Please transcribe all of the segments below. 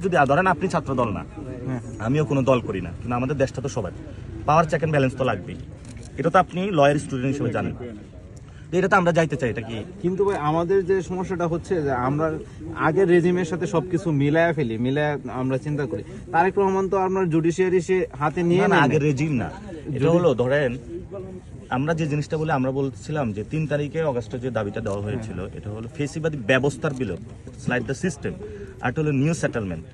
যদি ধরেন আপনি ছাত্র দল না, আমিও কোনো দল করি না, কিন্তু আমাদের দেশটা তো সবার পাওয়ার চেক এন্ড ব্যালেন্স তো লাগবেই। এটা তো আপনি লয়ার স্টুডেন্ট হিসেবে জানেন, এটা তো আমরা যাইতে চাই। এটা কি কিন্তু ভাই আমাদের যে সমস্যাটা হচ্ছে যে আমরা আগের রেজিমের সাথে সবকিছু মিলায়া ফেলি, মিলায়া আমরা চিন্তা করি। তারেক রহমান তো আপনার জুডিশিয়ারি সে হাতে নিয়ে না, আগের রেজিম না, এটা হলো ধরেন আমরা যে জিনিসটা বলে আমরা বলছিলাম যে 3 তারিখে অগাস্টে যে দাবিটা দেওয়া হয়েছিল, এটা হলো ফেসিবাদী ব্যবস্থার বিলোপ, স্লাইড দ্য সিস্টেম, আর এটা হলো নিউ সেটেলমেন্ট।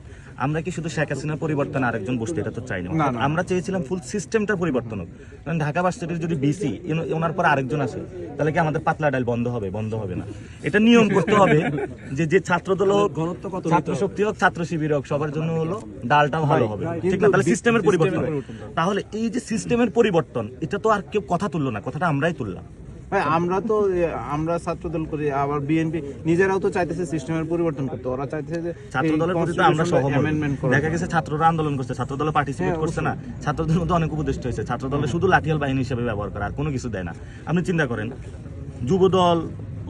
আমরা কি শুধু শেখ হাসিনার পরিবর্তন আরেকজন বসতে, এটা তো চাই না। আমরা চেয়েছিলাম ফুল সিস্টেমটার পরিবর্তন হোক। কারণ ঢাকা ভার্সিটির যদি বিসি ওনার পর আরেকজন আসে, তাহলে কি আমাদের পাতলা ডাল বন্ধ হবে? বন্ধ হবে না। এটা নিয়ম করতে হবে যে ছাত্র দল হোক, ছাত্র শক্তি হোক, ছাত্র শিবির হোক, সবার জন্য হলো ডালটা ভালো হবে, ঠিক না? তাহলে সিস্টেমের পরিবর্তন। তাহলে এই যে সিস্টেমের পরিবর্তন, এটা তো আর কেউ কথা তুললো না, কথাটা আমরাই তুললাম। আমরা ছাত্র দল করি, আবার বিএনপি নিজেরাও তো চাইতেছে সিস্টেমের পরিবর্তন করতে। ওরা চাইতেছে যে ছাত্র দলের প্রতি আমরা সহমত। দেখা গেছে ছাত্ররা আন্দোলন করছে, ছাত্র দলে পার্টিসিপেট করছে না, ছাত্রদের মধ্যে অনেক উপদেষ্টা হয়েছে। ছাত্র দলে শুধু লাঠিয়াল বাহিনী হিসেবে ব্যবহার করে, আর কোনো কিছু দেয় না। আপনি চিন্তা করেন, যুব দল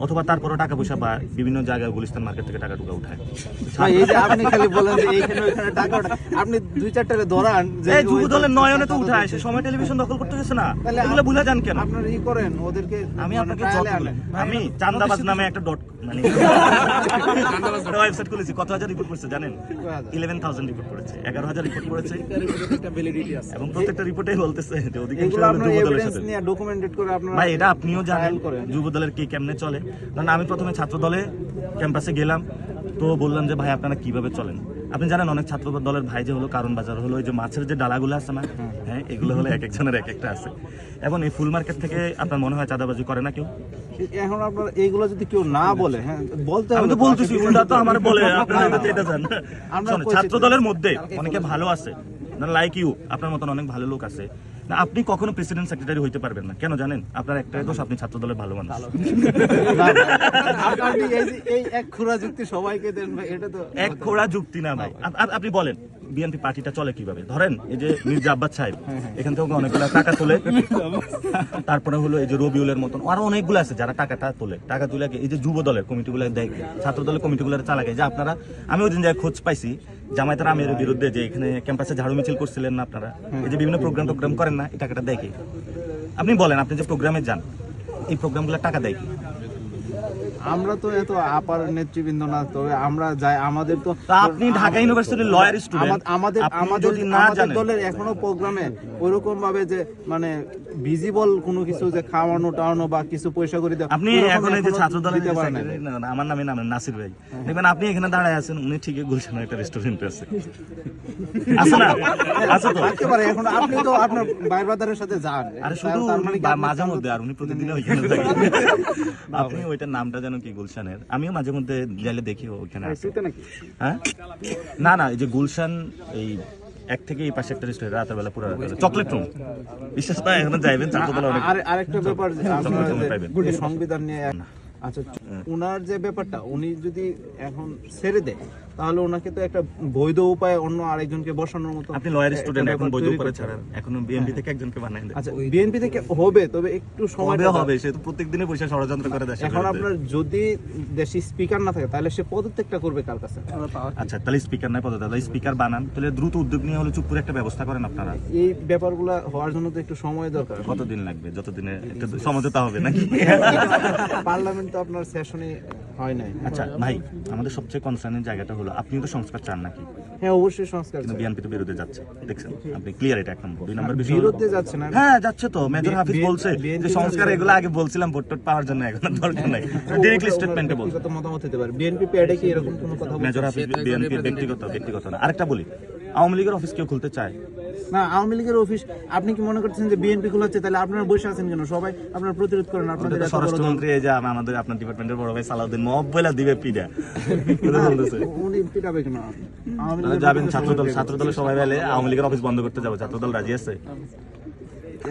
অথবা তারপরে টাকা পয়সা বা বিভিন্ন জায়গায় গুলিস্তান মার্কেট থেকে টাকা টুকা উঠায়। এই যে আপনি খালি বলেন যে এইখানে ওইখানে টাকা ওঠে, আপনি 2-4টা ধরান যে এই যুব দলের নয়নে তো উঠায়, সে সময় টেলিভিশন দখল করতে গেছে না, এগুলো ভুলে যান কেন? আপনারা ই করেন ওদেরকে। আমি আপনাকে আমি চান্দাবাজ নামে একটা ডট মানে ওয়েবসাইট খুলেছি, কত হাজার রিপোর্ট করেছে জানেন? 11,000 রিপোর্ট করেছে, 11,000 রিপোর্ট করেছে, এবং প্রত্যেকটা রিপোর্টেই বলতেছে যে অধিকাংশ যুব দলের সাথে ডকুমেন্টেড করে আপনারা। ভাই এটা আপনিও জানেন যুব দলের কি কেমনে চলে। কারণ আমি প্রথমে ছাত্র দলে ক্যাম্পাসে গেলাম, তো বললাম যে ভাই আপনারা কিভাবে চলেন। আপনি জানেন অনেক ছাত্র দলের ভাই যে হলো কারণ বাজার হলো, ওই যে মাছের যে ডালাগুলো আছে না, হ্যাঁ, এগুলো হলো এক একজনের এক একটা আছে। এবং এই ফুল মার্কেট থেকে আপনার মনে হয় চাঁদাবাজি করে না কেউ? এখন আপনার এইগুলো যদি কেউ না বলে, হ্যাঁ বলতে হবে। আমি তো বলতেছি, উল্টা তো আমার বলে আপনারা এটা জানেন। ছাত্র দলের মধ্যে অনেকে ভালো আছে, লাইক ইউ, আপনার মতন অনেক ভালো লোক আছে না। আপনি কখনো প্রেসিডেন্ট সেক্রেটারি হইতে পারবেন না, কেন জানেন? আপনার একটাই দোষ, আপনি ছাত্র দলের ভালো মানুষ। এই এক খোঁড়া যুক্তি সবাইকে দেন ভাই, এটা তো এক খোঁড়া যুক্তি না ভাই। আপনি বলেন বিএনপি পার্টিটা চলে কিভাবে? ধরেন এই যে মির্জা আব্বাস সাহেব এখান থেকে অনেকগুলো টাকা তোলে, তারপরে হলো এই যে রবিউলের মতন আরো অনেকগুলো আছে যারা টাকাটা তোলে, টাকা তুলে এই যে যুব দলের কমিটিগুলো দেয়, ছাত্র দলের কমিটিগুলো চালাকে। যে আপনারা, আমি ওই দিন যাই খোঁজ পাইছি জামায়াতের আমিরের বিরুদ্ধে যে এখানে ক্যাম্পাসে ঝাড়ু মিছিল করছিলেন না আপনারা, এই যে বিভিন্ন প্রোগ্রাম করেন না, এই টাকাটা দেয় কি? আপনি বলেন, আপনি যে প্রোগ্রামে যান, এই প্রোগ্রামগুলো টাকা দেয় কি? আমরা তো এত আপার নেতৃবৃন্দ না, তবে আমরা যাই, আমাদের তো আপনি ঢাকা ইউনিভার্সিটির লয়ার স্টুডেন্ট, আমাদের দলের এখনো প্রোগ্রামে ওইরকম ভাবে যে মানে ভিজিবল কোনো কিছু যে খাওয়ানো টাওয়ানো বা কিছু পয়সা করে দেওয়া, আপনি এখন এই যে ছাত্র দলের আমার নামে নাসির ভাই, দেখবেন আপনি এখানে দাঁড়ায় আছেন, উনি ঠিকই গুলশানের একটা রেস্টুরেন্ট আছে, আছে না? আছে তো একেবারে। এখন আপনি তো আপনার ভাই বাজারের সাথে যান, আরে শুধু মাঝে মধ্যে, আর উনি প্রতিদিন ওইখানে থাকে। আপনি ওইটার নামটা জানো কি? গুলশানের। আমিও মাঝে মধ্যে গেলে দেখি ওইখানে আছে। হ্যাঁ, না না, এই যে গুলশান এই এক থেকে এই পাশে একটা রেস্টুরেন্ট, রাতের বেলা পুরো চকলেট রুম, বিশেষ না এখানে যাইবেন ছাত্র দল। আরেকটা ব্যাপার, সংবিধান নিয়ে, আচ্ছা উনার যে ব্যাপারটা, উনি যদি এখন ছেড়ে দেয় তাহলে ওনাকে তো একটা বৈধ উপায় অন্য আরেকজনকে বসানোর মতো। আপনি লয়ার স্টুডেন্ট, এখন বৈধ করে ছাড়েন, এখনো বিএনপি থেকে একজনকে বানাই দেন। আচ্ছা বিএনপি থেকে হবে, তবে একটু সময় হবে, সে তো প্রত্যেকদিনে পয়সা ষড়যন্ত্র করে দেয়। এখন আপনার যদি দেশে স্পিকার না থাকে তাহলে সে পদত্যাগটা করবে কার কাছে? আচ্ছা তাহলে স্পিকার নাই, পদত্যাগ, স্পিকার বানান, তাহলে দ্রুত উদ্যোগ নিয়ে হলে চুপ করে একটা ব্যবস্থা করেন আপনারা। এই ব্যাপারগুলো হওয়ার জন্য তো একটু সময় দরকার। কতদিন লাগবে? যতদিনে একটু সমঝোতা হবে নাকি? পার্লামেন্ট তো আপনার সেশনে হয় নাই। আচ্ছা ভাই, আমাদের সবচেয়ে কনসার্নের জায়গাটা হলো, আপনিও তো সংস্কার চান নাকি? হ্যাঁ অবশ্যই সংস্কার, কিন্তু বিএনপি তো বিরুদ্ধে যাচ্ছে, দেখছেন আপনি ক্লিয়ার। এটা এক নম্বর। 2 নম্বর বিষয়, বিরুদ্ধে যাচ্ছে না। হ্যাঁ যাচ্ছে তো, মেজর হাফিজ বলছে যে সংস্কার, এগুলো আগে বলছিলাম ভোট টোট পাওয়ার জন্য, এখন দরকার নাই, ডাইরেক্টলি স্টেটমেন্টে বলছে। কত মতামত হতে পারে বিএনপি পেডে কি এরকম কোনো কথা? মেজর হাফিজ বিএনপির ব্যক্তিগত না। আরেকটা বলি, আওয়ামী লীগের অফিস কেউ খুলতে চায় না? আওয়ামী লীগের অফিস আপনি কি মনে করছেন যে বিএনপি খোলাচ্ছে? তাহলে আপনারা বসে আছেন কেন? সবাই আপনারা প্রতিরোধ করেন। আপনাদের স্বরাষ্ট্রমন্ত্রী এই যে আমাদের আপনার ডিপার্টমেন্টের বড় ভাই সালাউদ্দিন মব বলে দিবে পিডা, উনি পিটাবে কেন? আওয়ামী লীগ যাবেন ছাত্র দলের সবাই মিলে আওয়ামী লীগের অফিস বন্ধ করতে যাবো, ছাত্র দল রাজি আছে?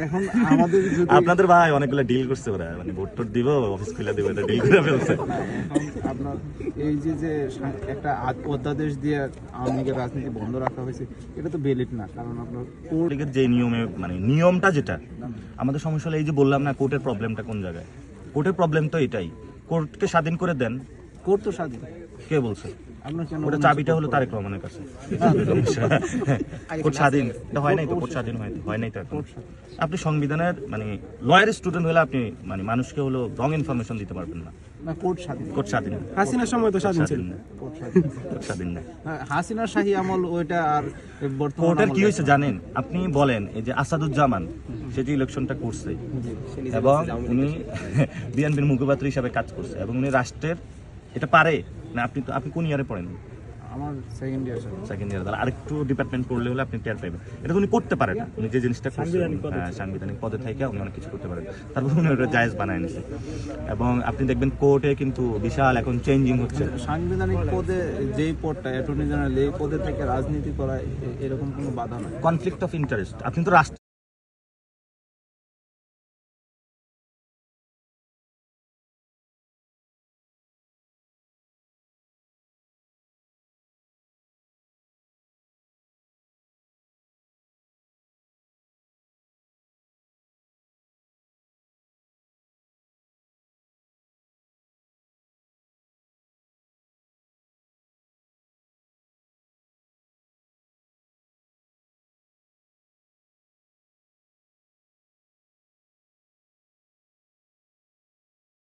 এখন আমাদের আপনাদের ভাই অনেকগুলো ডিল করছে, ওরা মানে ভোট টোট দিব, অফিস খুলে দিব, এটা ডিল করে ফেলছে। আপনার এই যে একটা অধ্যাদেশ দিয়ে আওয়ামী লীগের রাজনীতি বন্ধ রাখা হয়েছে, এটা তো ভ্যালিড না। কারণ আপনার কোর্ট লীগের যে নিয়মে, মানে নিয়মটা যেটা আমাদের সমস্যা হলো, এই যে বললাম না কোর্টের প্রবলেমটা কোন জায়গায়? কোর্টের প্রবলেম তো এটাই, কোর্টকে স্বাধীন করে দেন। কোর্ট তো স্বাধীন, কে বলছে? আপনার কেন ওটা চাবিটা হলো তারেক রহমানের কাছে। কোর্ট স্বাধীন এটা হয় নাই তো, কোর্ট স্বাধীন হয় নাই তো এখন। আপনি সংবিধানের মানে লয়ার স্টুডেন্ট হলে আপনি মানে মানুষকে হলো রং ইনফরমেশন দিতে পারবেন না। না, কোর্ট স্বাধীন। কোর্ট স্বাধীন না। হাসিনার সময় তো স্বাধীন ছিল। না। কোর্ট স্বাধীন। কোর্ট স্বাধীন না। হ্যাঁ, হাসিনার শাহী আমল ওইটা আর বর্তমান কোর্টের কি আমলে- হয়েছে জানেন? আপনি বলেন এই যে আসাদুজ্জামান সে যে ইলেকশনটা করছে এবং উনি বিএনপির মুখপাত্র হিসাবে কাজ করছে এবং উনি রাষ্ট্রের এটা পারে না। আপনি কোন ইয়ারে পড়েন? আমার সেকেন্ড ইয়ার সেকেন্ড ইয়ারে। তাহলে আরেকটু ডিপার্টমেন্ট পড়লে হলে আপনি টের পাবেন। এটা তো উনি করতে পারে না। উনি যে জিনিসটা করছে সাংবিধানিক পদে থেকে উনি অনেক কিছু করতে পারেন, তারপর উনি ওটা জায়েজ বানায় নিছে। এবং আপনি দেখবেন কোর্টে কিন্তু বিশাল এখন চেঞ্জিং হচ্ছে। সাংবিধানিক পদে যেই পদটা অ্যাটর্নি জেনারেল, এই পদে থেকে রাজনীতি করা এরকম কোনো বাধা নাই। কনফ্লিক্ট অফ ইন্টারেস্ট, আপনি তো রাষ্ট্র